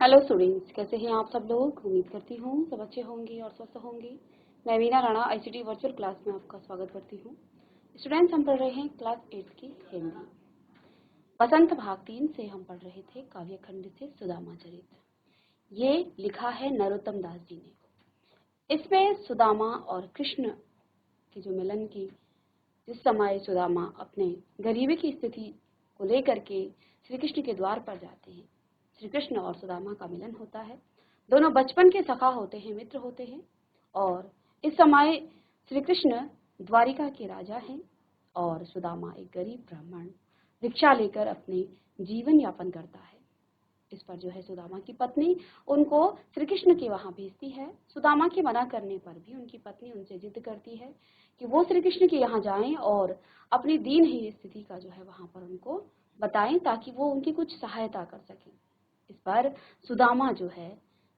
Hello students, कैसे हैं आप सब लोग। उम्मीद करती हूँ सब अच्छे होंगे और स्वस्थ होंगे। मैं Meena Rana ICT virtual class में आपका स्वागत करती हूँ। स्टूडेंट्स, हम पढ़ रहे हैं क्लास 8 की हिंदी। बसंत भाग 3 से हम पढ़ रहे थे काव्य खंड से सुदामा चरित। ये लिखा है नरोत्तम दास जी ने। इसमें सुदामा और कृष्ण के जो मिलन की जिस समय सुदामा अपने गरीबी की स्थिति को लेकर के श्री कृष्ण के द्वार पर जाते हैं, श्री कृष्ण और सुदामा का मिलन होता है। दोनों बचपन के सखा होते हैं, मित्र होते हैं। और इस समय श्री कृष्ण द्वारिका के राजा हैं और सुदामा एक गरीब ब्राह्मण भिक्षा लेकर अपने जीवन यापन करता है। इस पर जो है सुदामा की पत्नी उनको श्री कृष्ण के वहां भेजती है। सुदामा के मना करने पर भी उनकी पत्नी उनसे जिद करती है कि वो श्री कृष्ण के यहाँ जाएं और अपनी दीनहीन स्थिति का जो है वहां पर उनको बताएं ताकि वो उनकी कुछ सहायता कर सकें। इस पर सुदामा जो है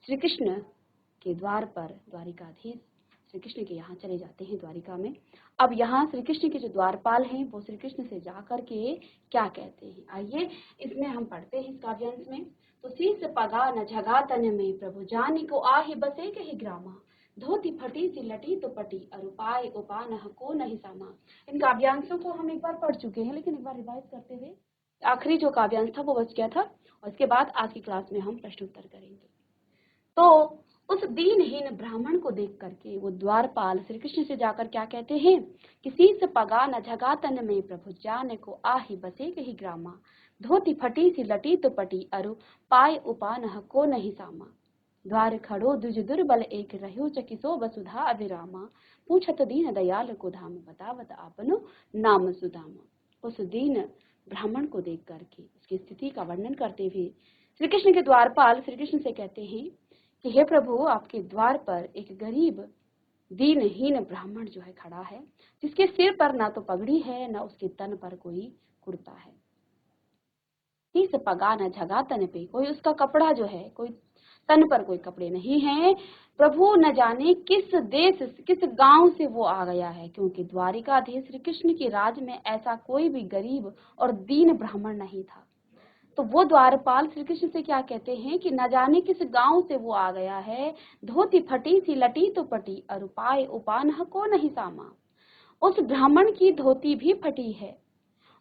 श्री कृष्ण के द्वार पर द्वारिकाधीश श्री कृष्ण के यहाँ चले जाते हैं द्वारिका में। अब यहाँ श्री कृष्ण के जो द्वारपाल हैं वो श्री कृष्ण से जा करके क्या कहते हैं, आइए इसमें हम पढ़ते हैं इस काव्यांश में। तो शीस पगा न झगा तन में प्रभु जानी को आहि बसे कही ग्रामा, धोती फटी सी लटी तो पटी अरुपाय उपान को नहीं सामा। इन काव्यांशों को हम एक बार पढ़ चुके हैं, लेकिन एक बार रिवाइज करते हुए आखिरी जो काव्यांश था वो बच गया था और इसके बाद आज की क्लास में हम प्रश्न उत्तर करेंगे। तो उस दीनहीन ब्राह्मण को देख करके वो द्वारपाल श्री कृष्ण से जाकर क्या कहते हैं, किसी से पगा न झगा तन में प्रभु जाने को आहि बसे कही ग्रामा, धोती फटी सी लटी तो पटी अरु पाय उपान को नहीं सामा, द्वार खड़ो दुज दुर्बल एक रहो चकिसो वसुधा अभिरामा, पूछत दीन दयाल को धाम बतावत आपनो नाम सुदामा। उस दीन ब्राह्मण को देख करके उसकी स्थिति का वर्णन करते हुए श्री कृष्ण के द्वारपाल श्री कृष्ण से कहते हैं कि हे प्रभु, आपके द्वार पर एक गरीब दीनहीन ब्राह्मण जो है खड़ा है, जिसके सिर पर ना तो पगड़ी है ना उसके तन पर कोई कुर्ता है। तीस पगा न झगा तन पे, कोई उसका कपड़ा जो है, कोई तन पर कोई कपड़े नहीं है। प्रभु न जाने किस देश किस गांव से वो आ गया है, क्योंकि द्वारिकाधीश श्री कृष्ण के राज में ऐसा कोई भी गरीब और दीन ब्राह्मण नहीं था। तो वो द्वारपाल श्री कृष्ण से क्या कहते हैं कि न जाने किस गांव से वो आ गया है, धोती फटी सी लटी तो पटी अरुपाय उपान को नहीं सामा। उस ब्राह्मण की धोती भी फटी है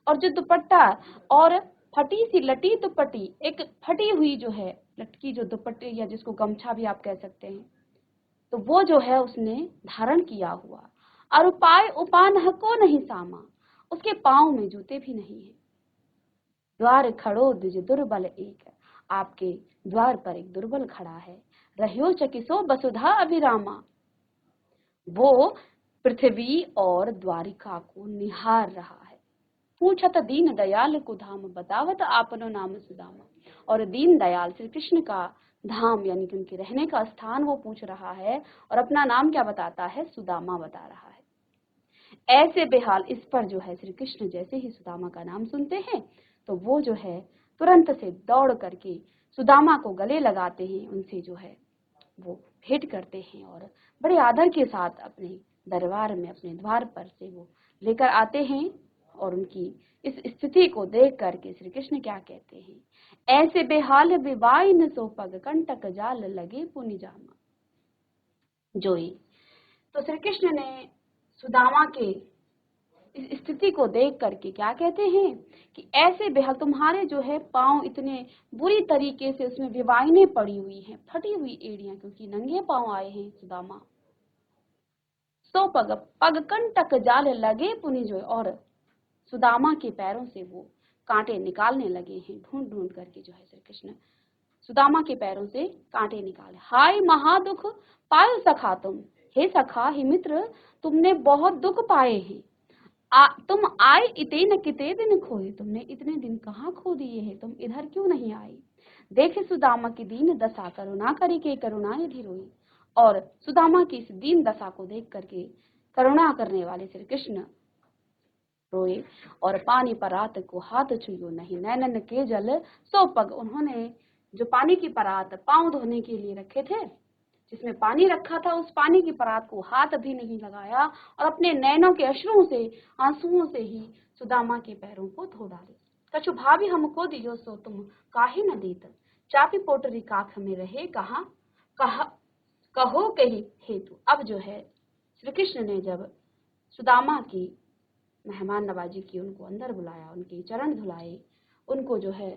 और जो दुपट्टा और फटी सी लटी दुपट्टी, एक फटी हुई जो है लटकी जो दुपट्टे या जिसको गमछा भी आप कह सकते हैं, तो वो जो है उसने धारण किया हुआ। और उपाय उपान को नहीं सामा, उसके पांव में जूते भी नहीं है। द्वार खड़ो द्विज दुर्बल एक, आपके द्वार पर एक दुर्बल खड़ा है। रह्यो चकिसो वसुधा अभिरामा, वो पृथ्वी और द्वारिका को निहार रहा है। पूछत दीन दयाल को धाम बतावत आपनो नाम सुदामा, और दीन दयाल श्री कृष्ण का धाम यानी कि उनके रहने का स्थान वो पूछ रहा है और अपना नाम क्या बताता है, सुदामा बता रहा है। ऐसे बेहाल इस पर जो है श्री कृष्ण जैसे ही सुदामा का नाम सुनते हैं तो वो जो है तुरंत से दौड़ करके सुदामा को गले लगाते हैं, उनसे जो है वो भेंट करते हैं और बड़े आदर के साथ अपने दरबार में अपने द्वार पर से वो लेकर आते हैं। और उनकी इस स्थिति को देख करके श्री कृष्ण क्या कहते हैं, ऐसे बेहाल विवाई न सो पग कंटक जाल लगे पुनि जामा जोई। तो श्री कृष्ण ने सुदामा के इस स्थिति को देख करके क्या कहते हैं कि ऐसे बेहाल, तुम्हारे जो है पांव इतने बुरी तरीके से उसमें विवाइनें पड़ी हुई हैं, फटी हुई एड़ियां, क्योंकि नंगे पांव आए हैं सुदामा। सो पग पग कंटक जाल लगे पुनि जो, और सुदामा के पैरों से वो कांटे निकालने लगे हैं, ढूंढ ढूंढ करके जो है श्री कृष्ण सुदामा के पैरों से कांटे निकाले। हाय महादुख पायो सखा तुम, हे सखा हे मित्र, तुमने बहुत दुख पाए हैं। तुम आए इते न किते दिन खोए, तुमने इतने दिन कहाँ खो दिए हैं, तुम इधर क्यों नहीं आए। देखे सुदामा की दीन दशा, करुणा करी के करुणा निधि रोई। और सुदामा की इस दीन दशा को देख करके करुणा करने वाले श्री कृष्ण रोए और पानी परात को हाथ छुयो नहीं, नैनन के जल सो पग। उन्होंने जो पानी की परात पांव धोने के लिए रखे थे, जिसमें पानी रखा था, उस पानी की परात को हाथ भी नहीं लगाया और अपने नैनों के अश्रुओं से आंसुओं से ही सुदामा के पैरों को धो डाले। कछु भाभी हमको दियो सो तुम काहे न देत, चापी पोटरी काख में रहे कहा कहा कहो कही हेतु। अब जो है श्री कृष्ण ने जब सुदामा की मेहमान नवाजी की, उनको अंदर बुलाया, उनके चरण धुलाए, उनको जो है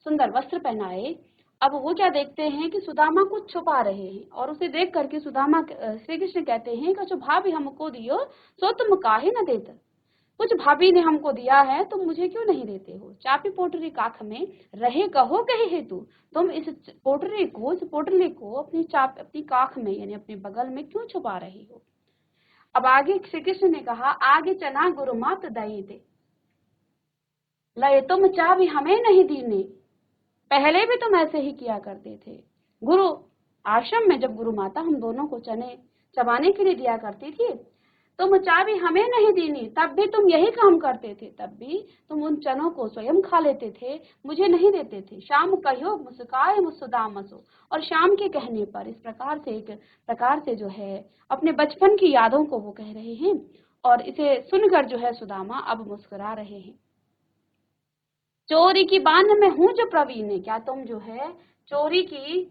सुंदर वस्त्र पहनाए। अब वो क्या देखते हैं कि सुदामा कुछ छुपा रहे हैं, और उसे देख करके सुदामा श्री कृष्ण कहते हैं कि जो भाभी हमको दियो सो तुम काहे न देते, कुछ भाभी ने हमको दिया है तुम मुझे क्यों नहीं देते हो। चापी पोटरी काख में रहे कहो कही हेतु, तुम इस पोटरी को, इस पोटली को अपनी काख में यानी अपने बगल में क्यों छुपा रहे हो। अब आगे श्री कृष्ण ने कहा आगे चना गुरु मात दई दे लय तुम चाबी हमें नहीं दीने, पहले भी तुम ऐसे ही किया करते थे। गुरु आश्रम में जब गुरु माता हम दोनों को चने चबाने के लिए दिया करती थी, तुम चाबी हमें नहीं दीनी, तब भी तुम यही काम करते थे, तब भी तुम उन चनों को स्वयं खा लेते थे, मुझे नहीं देते थे। शाम कहो मुस्काए मुसुदामसो, और शाम के कहने पर इस प्रकार से, एक प्रकार से जो है अपने बचपन की यादों को वो कह रहे हैं, और इसे सुनकर जो है सुदामा अब मुस्कुरा रहे हैं। चोरी की बान में हूं जो प्रवीण, क्या तुम जो है चोरी की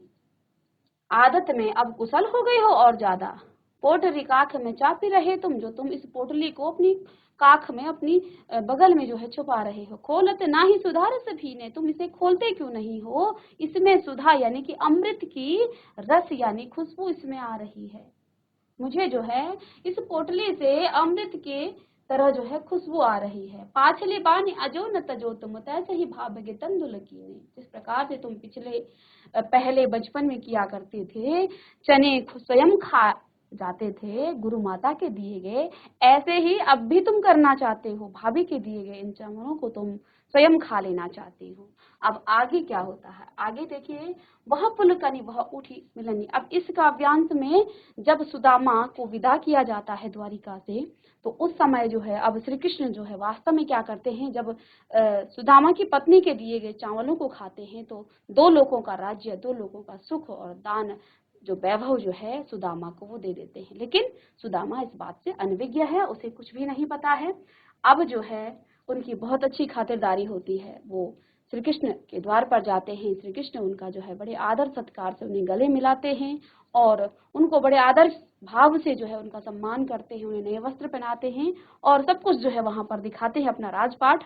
आदत में अब कुशल हो गए हो और ज्यादा। पोटली काख में चापी रहे तुम, जो तुम इस पोटली को अपनी काख में, अपनी बगल में जो है छुपा रहे हो। खोलते ना ही सुधार से भीने, तुम इसे खोलते क्यों नहीं हो। इसमें सुधा यानी कि अमृत की रस यानी खुशबू इसमें आ रही है। मुझे जो है इस पोटली से अमृत के तरह जो है खुशबू आ रही है। पाछले बानी अजो न तजो तुम, तैसे ही भावगे तंदुल कीने, जिस प्रकार से तुम पहले बचपन में किया करते थे, चने स्वयं खा जाते थे गुरु माता के दिए गए, ऐसे ही अब भी तुम करना चाहते हो। भाभी के दिए गए इन चनों को तुम स्वयं खा लेना चाहती हो। अब आगे क्या होता है, आगे देखिए, वह पुलकनी वह उठी मिलनी। अब इस काव्यांश में जब सुदामा को विदा किया जाता है द्वारिका से, तो उस समय जो है अब श्री कृष्ण जो है वास्तव में क्या करते हैं, जब सुदामा की पत्नी के दिए गए चावलों को खाते हैं तो 2 लोगों का राज्य, 2 लोगों का सुख और दान, जो वैभव जो है सुदामा को वो दे देते हैं। लेकिन सुदामा इस बात से अनभिज्ञ है, उसे कुछ भी नहीं पता है। अब जो है उनकी बहुत अच्छी खातिरदारी होती है, वो श्री कृष्ण के द्वार पर जाते हैं। श्री कृष्ण उनका जो है बड़े आदर सत्कार से उन्हें गले मिलाते हैं और उनको बड़े आदर भाव से जो है उनका सम्मान करते हैं, उन्हें नए वस्त्र पहनाते हैं और सब कुछ जो है वहां पर दिखाते हैं अपना राजपाट।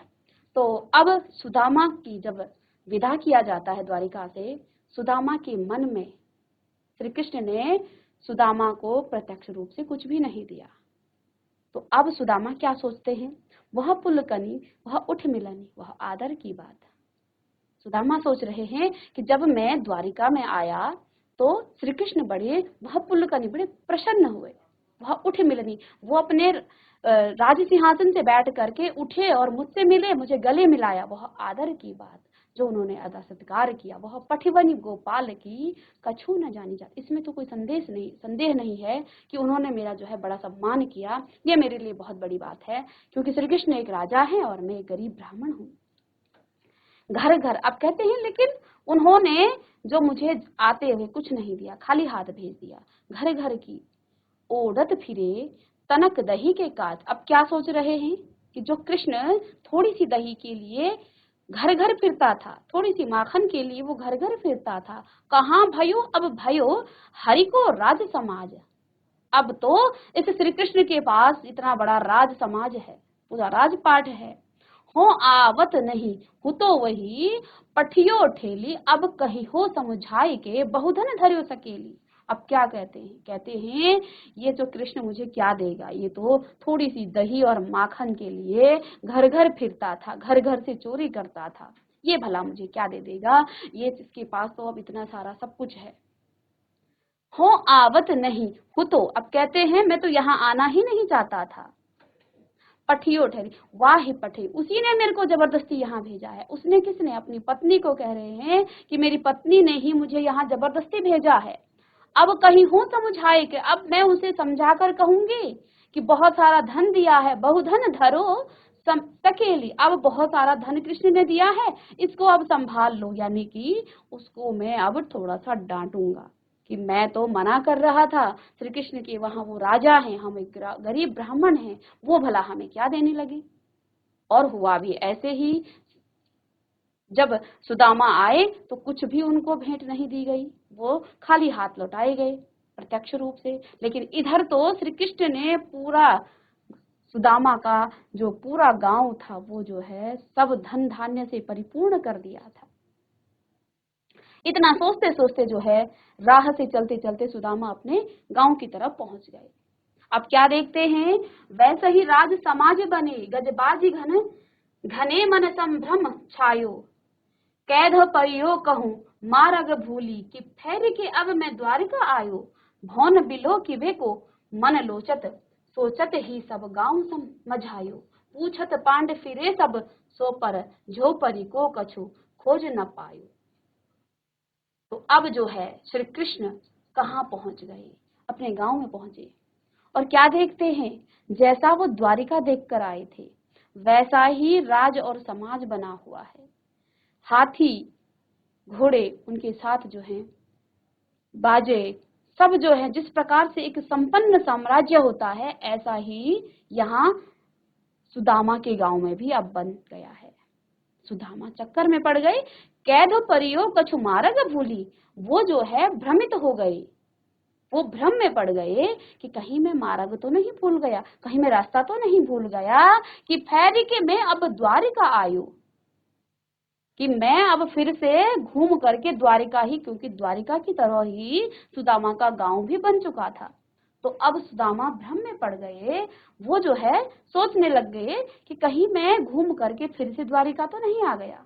तो अब सुदामा की जब विदा किया जाता है द्वारिका से, सुदामा के मन में श्री कृष्ण ने सुदामा को प्रत्यक्ष रूप से कुछ भी नहीं दिया। तो अब सुदामा क्या सोचते हैं, वह पुलकनी वह उठ मिलनी वह आदर की बात। सुदामा सोच रहे हैं कि जब मैं द्वारिका में आया तो श्री कृष्ण वह पुलकनी बड़े प्रसन्न हुए, वह उठ मिलनी, वो अपने राज सिंहासन से बैठ करके उठे और मुझसे मिले, मुझे गले मिलाया, वह आदर की बात जो उन्होंने अदा सत्कार किया। वह पठिवनी गोपाल की कछु न जानी जात। इसमें तो कोई संदेह नहीं है कि उन्होंने मेरा जो है बड़ा सम्मान किया, ये मेरे लिए बहुत बड़ी बात है, क्योंकि श्री कृष्ण एक राजा है और मैं एक गरीब ब्राह्मण हूँ। घर घर अब कहते हैं, लेकिन उन्होंने जो मुझे आते हुए कुछ नहीं दिया, खाली हाथ भेज दिया। घर घर की ओढ़त फिरे तनक दही के काज। अब क्या सोच रहे हैं कि जो कृष्ण थोड़ी सी दही के लिए घर घर फिरता था, थोड़ी सी माखन के लिए वो घर घर फिरता था, कहाँ भयो अब भयो हरि को राज समाज। अब तो इस श्री कृष्ण के पास इतना बड़ा राज समाज है, पूरा राजपाट है। हो आवत नहीं हूँ तो वही पठियो ठेली, अब कही हो समझाई के बहुधन धरियो सकेली। अब क्या कहते हैं ये जो कृष्ण मुझे क्या देगा, ये तो थोड़ी सी दही और माखन के लिए घर घर फिरता था, घर घर से चोरी करता था, ये भला मुझे क्या दे देगा, ये इसके पास तो अब इतना सारा सब कुछ है। हो आवत नहीं हूँ तो, अब कहते हैं मैं तो यहाँ आना ही नहीं चाहता था। पठियो ठहरी, वाह पठे, उसी ने मेरे को जबरदस्ती यहाँ भेजा है। उसने किसने, अपनी पत्नी को कह रहे हैं कि मेरी पत्नी ने ही मुझे यहाँ जबरदस्ती भेजा है। अब कहीं हूँ समझाए कि अब मैं उसे समझा कर कहूंगी कि बहुत सारा धन दिया है, बहुधन धरो सकेली। अब बहुत सारा धन कृष्ण ने दिया है, इसको अब संभाल लो, यानी कि उसको मैं अब थोड़ा सा डांटूंगा कि मैं तो मना कर रहा था श्री कृष्ण के वहां वो राजा हैं, हम एक गरीब ब्राह्मण हैं, वो भला हमें क्या देने लगे। और हुआ भी ऐसे ही। जब सुदामा आए तो कुछ भी उनको भेंट नहीं दी गई, वो खाली हाथ लौटाए गए प्रत्यक्ष रूप से। लेकिन इधर तो श्री कृष्ण ने पूरा सुदामा का जो पूरा गांव था वो जो है सब धन धान्य से परिपूर्ण कर दिया था। इतना सोचते सोचते जो है राह से चलते चलते सुदामा अपने गांव की तरफ पहुंच गए। अब क्या देखते हैं, वैसे ही राज समाज बने, गजबाजी घन घने मन संभ्रम छायो, कैद परियो कहूं मारग भूली, कि ठहर के अब मैं द्वारिका आयो, भौन बिलो किबे को मन लोचत, सोचत ही सब गांव समझायो, पूछत पांड फिरे सब सो पर, झोपरी को कछु खोज न पायो। तो अब जो है श्री कृष्ण कहाँ पहुंच गए, अपने गांव में पहुंचे और क्या देखते हैं, जैसा वो द्वारिका देखकर आए थे वैसा ही राज और समाज बना हुआ है। हाथी घोड़े उनके साथ जो हैं, बाजे सब जो है, जिस प्रकार से एक संपन्न साम्राज्य होता है ऐसा ही यहाँ सुदामा के गांव में भी अब बन गया है। सुदामा चक्कर में पड़ गए, कैद परियो कछु मारग भूली, वो जो है भ्रमित हो गए, वो भ्रम में पड़ गए कि कहीं मैं मार्ग तो नहीं भूल गया, कहीं मैं रास्ता तो नहीं भूल गया, कि फेरी के मैं अब द्वारिका आयु, कि मैं अब फिर से घूम करके द्वारिका ही, क्योंकि द्वारिका की तरह ही सुदामा का गांव भी बन चुका था। तो अब सुदामा भ्रम में पड़ गए, वो जो है सोचने लग गए कि कहीं मैं घूम करके फिर से द्वारिका तो नहीं आ गया।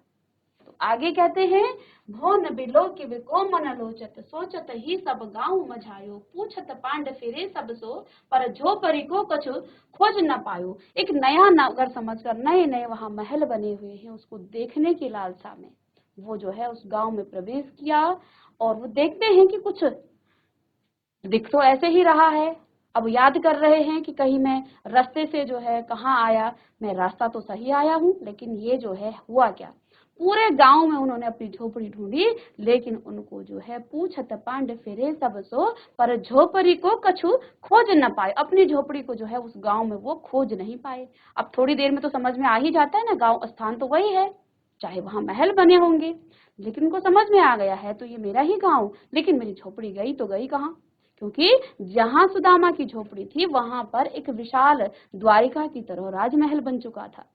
तो आगे कहते हैं, भौन बिलो कि को मन लोचत, सोचत ही सब गांव मझायो, पूछत पांड फिरे सब सो, पर झोपड़ी को कछु खोज न पायो। एक नया नगर समझकर नए नए वहां महल बने हुए हैं, उसको देखने की लालसा में वो जो है उस गांव में प्रवेश किया और वो देखते हैं कि कुछ दिख तो ऐसे ही रहा है। अब याद कर रहे हैं कि कहीं मैं रास्ते से जो है कहाँ आया, मैं रास्ता तो सही आया हूँ, लेकिन ये जो है हुआ क्या। पूरे गांव में उन्होंने अपनी झोपड़ी ढूंढी, लेकिन उनको जो है पूछत पांड फिरे सब सो, पर झोपड़ी को कछु खोज न पाए। अपनी झोपड़ी को जो है उस गांव में वो खोज नहीं पाए। अब थोड़ी देर में तो समझ में आ ही जाता है ना, गांव स्थान तो वही है, चाहे वहां महल बने होंगे, लेकिन उनको समझ में आ गया है तो ये मेरा ही गांव, लेकिन मेरी झोपड़ी गई तो गई कहाँ, क्योंकि जहां सुदामा की झोपड़ी थी वहां पर एक विशाल द्वारिका की तरह राजमहल बन चुका था।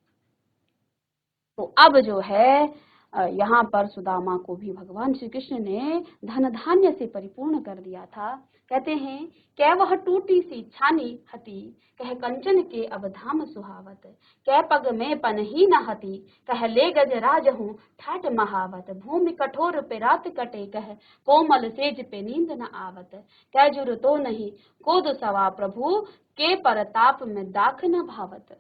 तो अब जो है यहाँ पर सुदामा को भी भगवान श्री कृष्ण ने धन धान्य से परिपूर्ण कर दिया था। कहते हैं, कै वह टूटी सी छानी हती, कह कंचन के अब धाम सुहावत, कै पग में पन ही न हती, कह ले गज राज हूँ ठाट महावत, भूमि कठोर पे रात कटे, कह कोमल सेज पे नींद न आवत, कै जुर तो नहीं कोद सवा प्रभु, के परताप में दाख न भावत।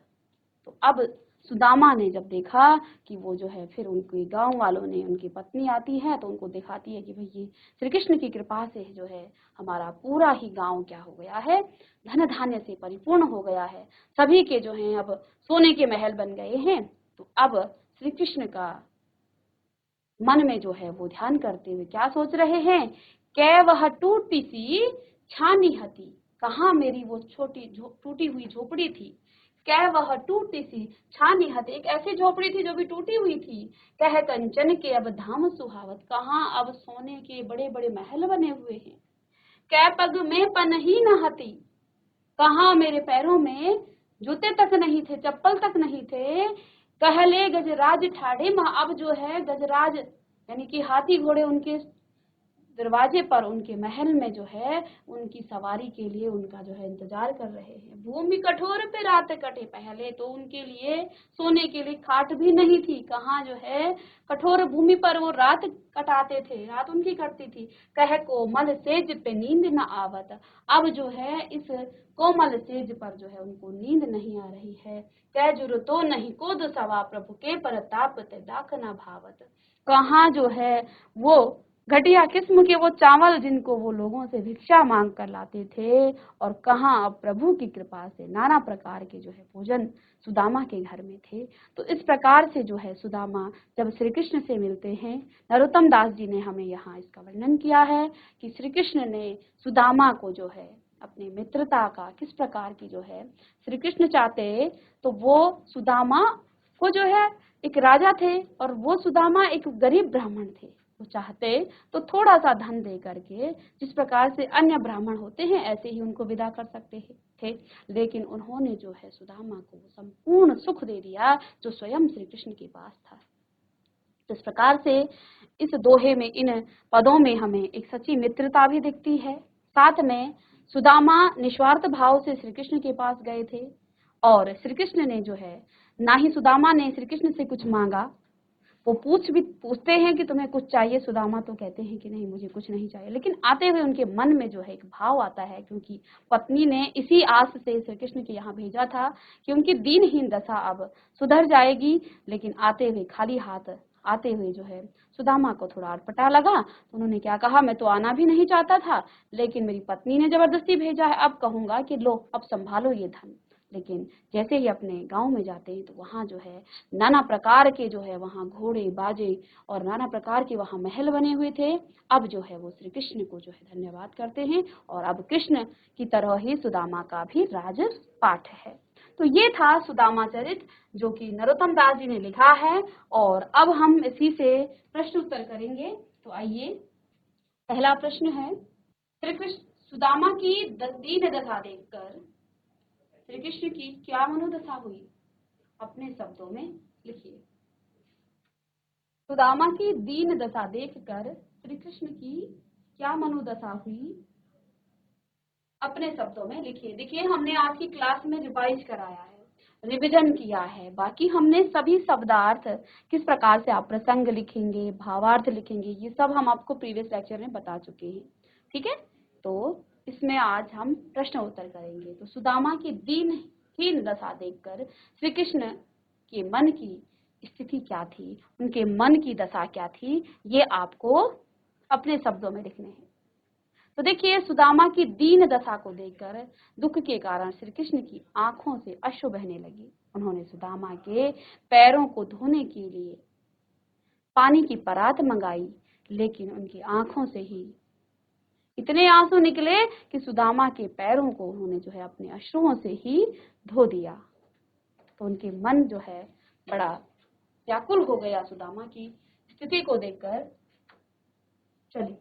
तो अब सुदामा ने जब देखा कि वो जो है, फिर उनके गांव वालों ने, उनकी पत्नी आती है तो उनको दिखाती है कि भाई ये श्री कृष्ण की कृपा से जो है हमारा पूरा ही गांव क्या हो गया है, धन धान्य से परिपूर्ण हो गया है, सभी के जो हैं अब सोने के महल बन गए हैं। तो अब श्री कृष्ण का मन में जो है वो ध्यान करते हुए क्या सोच रहे हैं, कै वह टूटी सी छानी हती, कहाँ मेरी वो छोटी टूटी हुई झोपड़ी थी, कै वह टूटी सी छानी हती, एक ऐसी झोपड़ी थी जो भी टूटी हुई थी, कह कंचन के अब धाम सुहावत, कहाँ अब सोने के बड़े बड़े महल बने हुए हैं, कै पग में पन ही न हती, कहाँ मेरे पैरों में जूते तक नहीं थे, चप्पल तक नहीं थे, कहले गजराज ठाड़े, अब जो है गजराज यानी कि हाथी घोड़े उनके दरवाजे पर, उनके महल में जो है उनकी सवारी के लिए उनका जो है इंतजार कर रहे हैं। भूमि कठोर पे रात कटे, पहले तो उनके लिए सोने के लिए खाट भी नहीं थी, कहाँ जो है कठोर भूमि पर वो रात कटाते थे, रात उनकी कटती थी, कह कोमल सेज पे नींद न आवत, अब जो है इस कोमल सेज पर जो है उनको नींद नहीं आ रही है, कह जुर तो नहीं कोद सवा प्रभु, के परताप ते दाख न भावत, कहाँ जो है वो घटिया किस्म के वो चावल जिनको वो लोगों से भिक्षा मांग कर लाते थे, और कहाँ अब प्रभु की कृपा से नाना प्रकार के जो है भोजन सुदामा के घर में थे। तो इस प्रकार से जो है सुदामा जब श्री कृष्ण से मिलते हैं, नरोत्तम दास जी ने हमें यहाँ इसका वर्णन किया है कि श्री कृष्ण ने सुदामा को जो है अपने मित्रता का किस प्रकार की जो है श्री कृष्ण चाहते तो वो सुदामा को जो है एक राजा थे और वो सुदामा एक गरीब ब्राह्मण थे। वो चाहते तो थोड़ा सा धन दे करके जिस प्रकार से अन्य ब्राह्मण होते हैं ऐसे ही उनको विदा कर सकते थे, लेकिन उन्होंने जो है सुदामा को संपूर्ण सुख दे दिया जो स्वयं श्री कृष्ण के पास था। इस प्रकार से इस दोहे में, इन पदों में हमें एक सच्ची मित्रता भी दिखती है। साथ में सुदामा निस्वार्थ भाव से श्री कृष्ण के पास गए थे और श्री कृष्ण ने जो है, ना ही सुदामा ने श्री कृष्ण से कुछ मांगा। वो पूछते हैं कि तुम्हें कुछ चाहिए, सुदामा तो कहते हैं कि नहीं मुझे कुछ नहीं चाहिए, लेकिन आते हुए उनके मन में जो है एक भाव आता है, क्योंकि पत्नी ने इसी आस से श्री कृष्ण के यहाँ भेजा था कि उनकी दीनहीन दशा अब सुधर जाएगी। लेकिन आते हुए खाली हाथ आते हुए जो है सुदामा को थोड़ा अटपटा लगा, तो उन्होंने क्या कहा, मैं तो आना भी नहीं चाहता था, लेकिन मेरी पत्नी ने जबरदस्ती भेजा है, अब कहूंगा कि लो अब संभालो ये धन। लेकिन जैसे ही अपने गांव में जाते हैं तो वहां जो है नाना प्रकार के जो है वहां घोड़े बाजे और नाना प्रकार के वहां महल बने हुए थे। अब जो है वो श्री कृष्ण को जो है धन्यवाद करते हैं और अब कृष्ण की तरह ही सुदामा का भी राजपाठ है। तो ये था सुदामा चरित जो कि नरोत्तम दास जी ने लिखा है और अब हम इसी से प्रश्न उत्तर करेंगे। तो आइए, पहला प्रश्न है, श्री कृष्ण सुदामा की दीन दशा देखकर श्री कृष्ण की क्या मनोदशा हुई? अपने शब्दों में लिखिए। सुदामा की दीन दशा देखकर श्री कृष्ण की क्या मनोदशा हुई? अपने शब्दों में लिखिए। देखिए, हमने आज की क्लास में रिवाइज कराया है, रिवीजन किया है, बाकी हमने सभी शब्दार्थ किस प्रकार से आप प्रसंग लिखेंगे, भावार्थ लिखेंगे, ये सब हम आपको प्रीवियस लेक्चर में बता चुके हैं। ठीक है, तो इसमें आज हम प्रश्न उत्तर करेंगे। तो सुदामा की दीनहीन दशा देखकर श्री कृष्ण के मन की स्थिति क्या थी, उनके मन की दशा क्या थी, ये आपको अपने शब्दों में लिखने हैं। तो देखिए, सुदामा की दीन दशा को देखकर दुख के कारण श्री कृष्ण की आंखों से अश्रु बहने लगी। उन्होंने सुदामा के पैरों को धोने के लिए पानी की परात मंगाई, लेकिन उनकी आंखों से ही इतने आंसू निकले कि सुदामा के पैरों को उन्होंने जो है अपने अश्रुओं से ही धो दिया। तो उनके मन जो है बड़ा व्याकुल हो गया सुदामा की स्थिति को देखकर। चलिए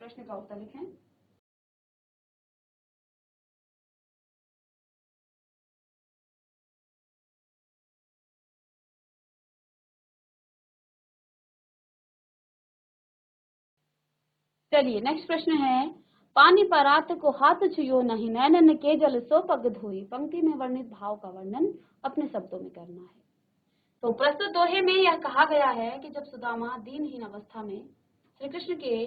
प्रश्न का उत्तर लिखें। चलिए नेक्स्ट प्रश्न है, पानी परात को हाथ छुयो नहीं, नैनन के जल सो पग धोई। पंक्ति में वर्णित भाव का वर्णन अपने शब्दों में करना है। तो प्रस्तुत दोहे में यह कहा गया है कि जब सुदामा दीनहीन अवस्था में श्री कृष्ण के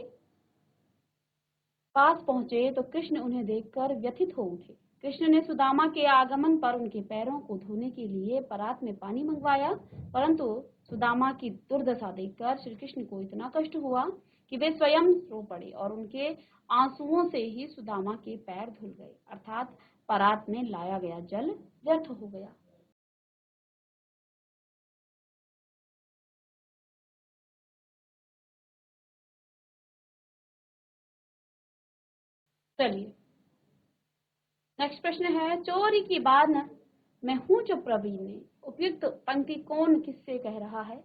पास पहुंचे तो कृष्ण उन्हें देखकर व्यथित हो उठे। कृष्ण ने सुदामा के आगमन पर उनके पैरों को धोने के लिए परात में पानी मंगवाया, परंतु सुदामा की दुर्दशा देखकर श्री कृष्ण को इतना कष्ट हुआ कि वे स्वयं रो पड़े और उनके आंसुओं से ही सुदामा के पैर धुल गए, अर्थात परात में लाया गया जल व्यर्थ हो गया। चलिए नेक्स्ट प्रश्न है, चोरी की बात न मैं हूं जो प्रवीण ने। उपयुक्त पंक्ति कौन किससे कह रहा है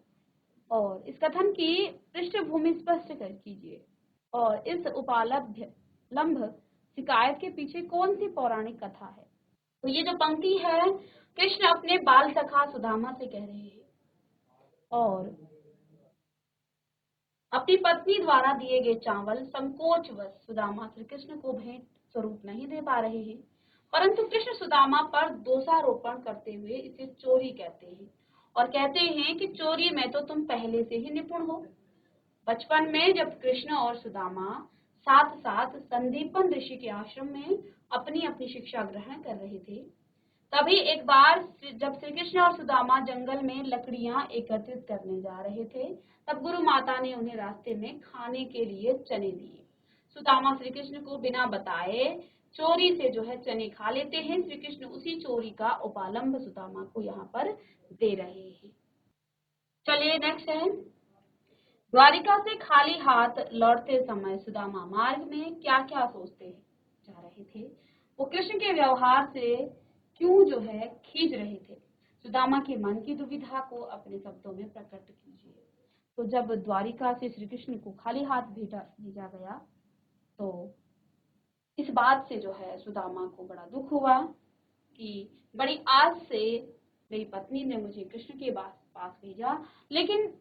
और इस कथन की पृष्ठभूमि स्पष्ट कर कीजिए। और इस उपालभ्य लंब शिकायत के पीछे कौन सी पौराणिक कथा है? तो ये जो पंक्ति है कृष्ण अपने बाल सखा सुदामा से कह रहे हैं और अपनी पत्नी द्वारा दिए गए चावल संकोचवश सुदामा श्री कृष्ण को भेंट स्वरूप नहीं दे पा रहे हैं, परंतु कृष्ण सुदामा पर दोषारोपण करते हुए इसे चोरी कहते हैं और कहते हैं कि चोरी में तो तुम पहले से ही निपुण हो। बचपन में जब कृष्ण और सुदामा साथ साथ संदीपन ऋषि के आश्रम में अपनी अपनी शिक्षा ग्रहण कर रहे थे, तभी एक बार जब श्री कृष्ण और सुदामा जंगल में लकड़ियां एकत्रित करने जा रहे थे, तब गुरु माता ने उन्हें रास्ते में खाने के लिए चने दिए। सुदामा श्री कृष्ण को बिना बताए चोरी से जो है चने खा लेते हैं। श्री कृष्ण उसी चोरी का उपालंब सुदामा को यहाँ पर दे रहे हैं। चलिए नेक्स्ट है, द्वारिका से खाली हाथ लौटते समय सुदामा मार्ग में क्या क्या सोचते जा रहे थे? वो कृष्ण के व्यवहार से क्यों जो है खींच रहे थे? सुदामा के मन की दुविधा को अपने शब्दों में प्रकट कीजिए। तो जब द्वारिका से श्री कृष्ण को खाली हाथ भेजा गया तो इस बात से जो है सुदामा को बड़ा दुख हुआ कि बड़ी आस से मेरी पत्नी ने मुझे कृष्ण के पास भेजा, लेकिन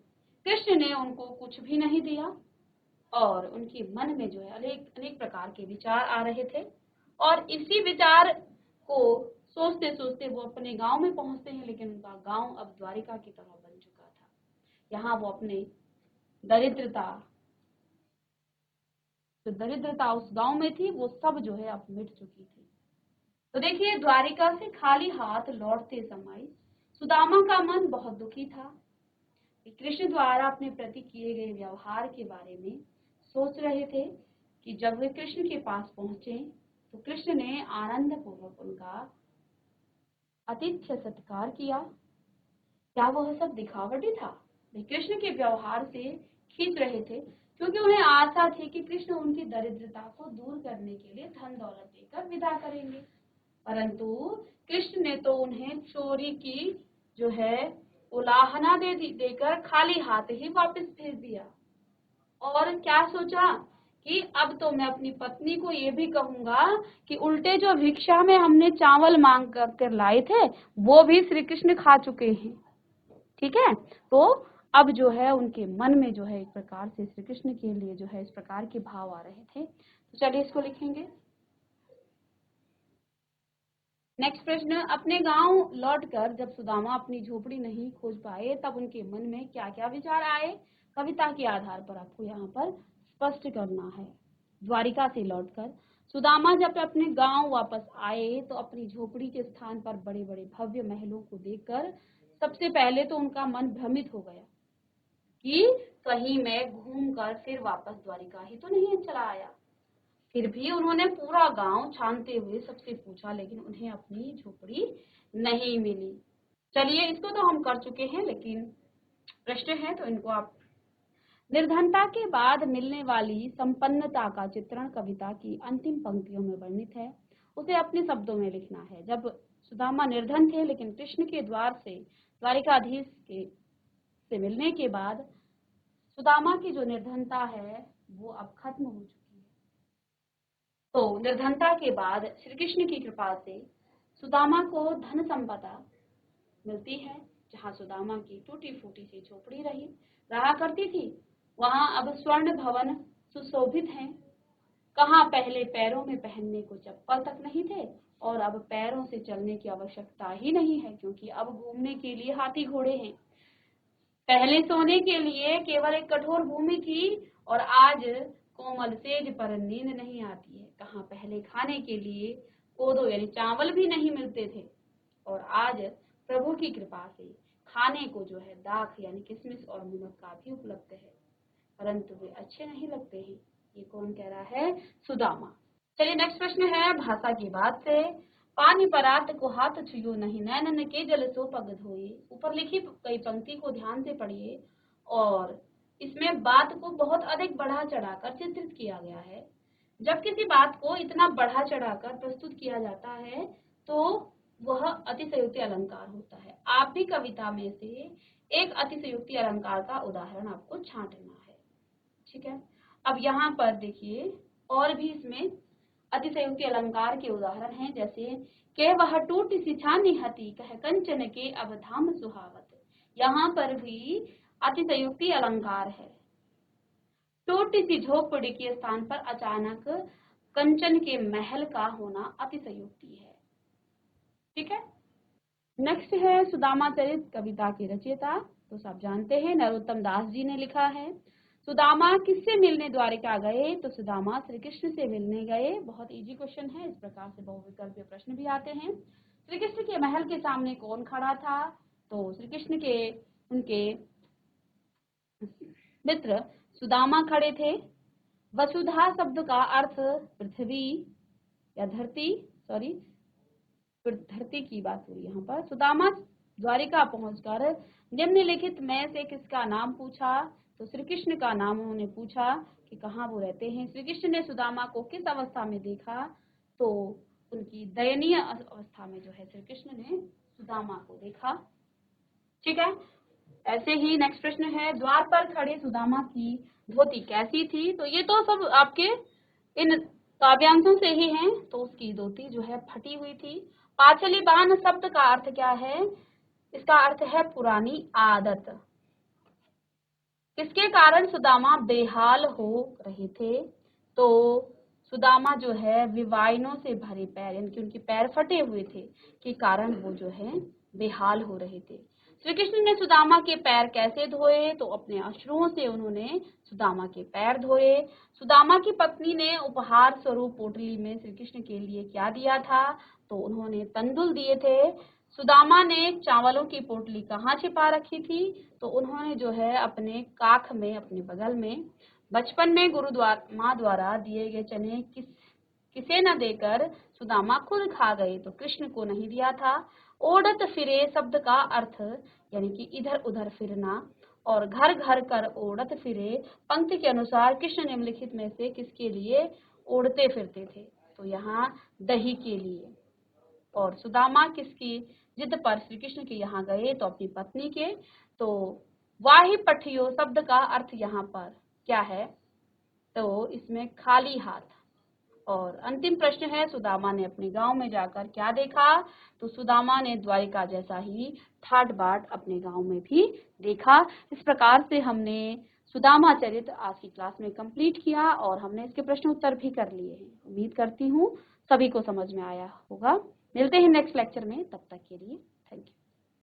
कृष्ण ने उनको कुछ भी नहीं दिया और उनके मन में जो है अनेक प्रकार के विचार आ रहे थे। और इसी विचार को सोचते सोचते वो अपने गांव में पहुंचते हैं, लेकिन उनका गांव अब द्वारिका की तरह बन चुका था। यहाँ वो अपने दरिद्रता उस गांव में थी, वो सब जो है अब मिट चुकी थी। तो देखिए, द्वारिका से खाली हाथ लौटते समय सुदामा का मन बहुत दुखी था। कृष्ण द्वारा अपने प्रति किए गए व्यवहार के बारे में सोच रहे थे कि जब वे कृष्ण के पास पहुंचे तो कृष्ण ने आनंद पूर्वक उनका आतिथ्य सत्कार किया। क्या वह सब दिखावटी था? वे कृष्ण के व्यवहार से खींच रहे थे, क्योंकि उन्हें आशा थी कि कृष्ण उनकी दरिद्रता को दूर करने के लिए धन दौलत देकर विदा करेंगे। परंतु कृष्ण ने तो उन्हें चोरी की जो है उलाहना देकर खाली हाथ ही वापस भेज दिया। और क्या सोचा कि अब तो मैं अपनी पत्नी को ये भी कहूंगा कि उल्टे जो भिक्षा में हमने चावल मांग कर लाए थे वो भी श्री कृष्ण खा चुके हैं। ठीक है, तो अब जो है उनके मन में जो है एक प्रकार से श्री कृष्ण के लिए जो है इस प्रकार के भाव आ रहे थे। तो चलिए इसको लिखेंगे। नेक्स्ट प्रश्न, अपने गांव लौटकर जब सुदामा अपनी झोपड़ी नहीं खोज पाए तब उनके मन में क्या क्या विचार आए, कविता के आधार पर आपको यहाँ पर स्पष्ट करना है। द्वारिका से लौटकर सुदामा जब अपने गांव वापस आए तो अपनी झोपड़ी के स्थान पर बड़े बड़े भव्य महलों को देखकर सबसे पहले तो उनका मन भ्रमित हो गया कि कहीं मैं घूमकर फिर वापस द्वारिका ही तो नहीं चला आया। फिर भी उन्होंने पूरा गांव छानते हुए सबसे पूछा, लेकिन उन्हें अपनी झोपड़ी नहीं मिली। चलिए, इसको तो हम कर चुके हैं, लेकिन प्रश्न है तो इनको आप। निर्धनता के बाद मिलने वाली संपन्नता का चित्रण कविता की अंतिम पंक्तियों में वर्णित है, उसे अपने शब्दों में लिखना है। जब सुदामा निर्धन थे, लेकिन कृष्ण के द्वार से द्वारिकाधीश से मिलने के बाद सुदामा की जो निर्धनता है वो अब खत्म हो चुकी है। तो निर्धनता के बाद श्री कृष्ण की कृपा से सुदामा को धन संपदा मिलती है। जहाँ सुदामा की टूटी फूटी सी झोपड़ी रहा करती थी, वहाँ अब स्वर्ण भवन सुशोभित हैं। कहाँ पहले पैरों में पहनने को चप्पल तक नहीं थे और अब पैरों से चलने की आवश्यकता ही नहीं है, क्योंकि अब घूमने के लिए हाथी घोड़े हैं। पहले सोने के लिए केवल एक कठोर भूमि थी और आज कोमल सेज पर नींद नहीं आती है। कहाँ पहले खाने के लिए कोदो यानी चावल भी नहीं मिलते थे और आज प्रभु की कृपा से खाने को जो है दाख यानी किशमिश और मुनक्का भी उपलब्ध है, परंतु वे अच्छे नहीं लगते हैं। ये कौन कह रहा है? सुदामा। चलिए नेक्स्ट प्रश्न है भाषा की बात से। पानी परात को हाथ छुयो नहीं, नैनन के जल सो पग धोए। ऊपर लिखी कई पंक्ति को ध्यान से पढ़िए और इसमें बात को बहुत अधिक बढ़ा चढ़ाकर चित्रित किया गया है। जब किसी बात को इतना बढ़ा चढ़ाकर प्रस्तुत किया जाता है तो वह अतिशयोक्ति अलंकार होता है। आप भी कविता में से एक अतिशयोक्ति अलंकार का उदाहरण आपको छांटना है। ठीक है, अब यहाँ पर देखिए और भी इसमें अतिशयोक्ति अलंकार के उदाहरण हैं, जैसे के वह टूट सी छानी हती कह कंचन के अवधाम सुहावत। यहाँ पर भी अतिशयोक्ति अलंकार है। टूटी सी झोपड़ी के स्थान पर अचानक कंचन के महल का होना अतिशयोक्ति है। ठीक है, नेक्स्ट है सुदामा चरित कविता के रचयिता। तो सब जानते हैं नरोत्तम दास जी ने लिखा है। सुदामा किससे मिलने द्वारिका गए? तो सुदामा श्री कृष्ण से मिलने गए। बहुत इजी क्वेश्चन है, इस प्रकार से बहुविकल्पीय प्रश्न भी आते हैं। श्री कृष्ण के महल के सामने कौन खड़ा था? तो श्री कृष्ण के उनके मित्र सुदामा खड़े थे। वसुधा शब्द का अर्थ पृथ्वी या धरती धरती की बात हुई यहाँ पर। सुदामा द्वारिका पहुंचकर निम्नलिखित में से किसका नाम पूछा? तो श्री कृष्ण का नाम उन्होंने पूछा कि कहाँ वो रहते हैं। श्री कृष्ण ने सुदामा को किस अवस्था में देखा? तो उनकी दयनीय अवस्था में जो है श्री कृष्ण ने सुदामा को देखा। ठीक है। ऐसे ही नेक्स्ट प्रश्न है, द्वार पर खड़े सुदामा की धोती कैसी थी? तो ये तो सब आपके इन काव्यांशों से ही हैं। तो उसकी धोती जो है फटी हुई थी। पाचलीबान शब्द का अर्थ क्या है? इसका अर्थ है पुरानी आदत। किसके कारण सुदामा बेहाल हो रहे थे? तो सुदामा जो है विवाइनों से भरे पैर, यानी कि उनके पैर फटे हुए थे के कारण वो जो है बेहाल हो रहे थे। श्री कृष्ण ने सुदामा के पैर कैसे धोए? तो अपने अश्रुओं से उन्होंने सुदामा के पैर धोए। सुदामा की पत्नी ने उपहार स्वरूप पोटली में श्री कृष्ण के लिए क्या दिया था? तो उन्होंने तंदुल दिए थे। सुदामा ने चावलों की पोटली कहाँ छिपा रखी थी? तो उन्होंने जो है अपने काख में, अपने बगल में। बचपन में माँ द्वारा दिए गए चने किसे न देकर सुदामा खुद खा गए, तो कृष्ण को नहीं दिया था। ओढ़त फिरे शब्द का अर्थ यानी कि इधर उधर फिरना, और घर घर कर ओढ़त फिरे पंक्ति के अनुसार कृष्ण निम्नलिखित में से किसके लिए ओढ़ते फिरते थे? तो यहाँ दही के लिए। और सुदामा किसकी जिद पर श्री कृष्ण के यहाँ गए? तो अपनी पत्नी के। तो वाहि पठियो शब्द का अर्थ यहाँ पर क्या है? तो इसमें खाली हाथ। और अंतिम प्रश्न है, सुदामा ने अपने गांव में जाकर क्या देखा? तो सुदामा ने द्वारिका जैसा ही ठाट बाट अपने गांव में भी देखा। इस प्रकार से हमने सुदामा चरित्र आज की क्लास में कंप्लीट किया और हमने इसके प्रश्न उत्तर भी कर लिए हैं। उम्मीद करती हूँ सभी को समझ में आया होगा। मिलते हैं नेक्स्ट लेक्चर में, तब तक के लिए थैंक यू।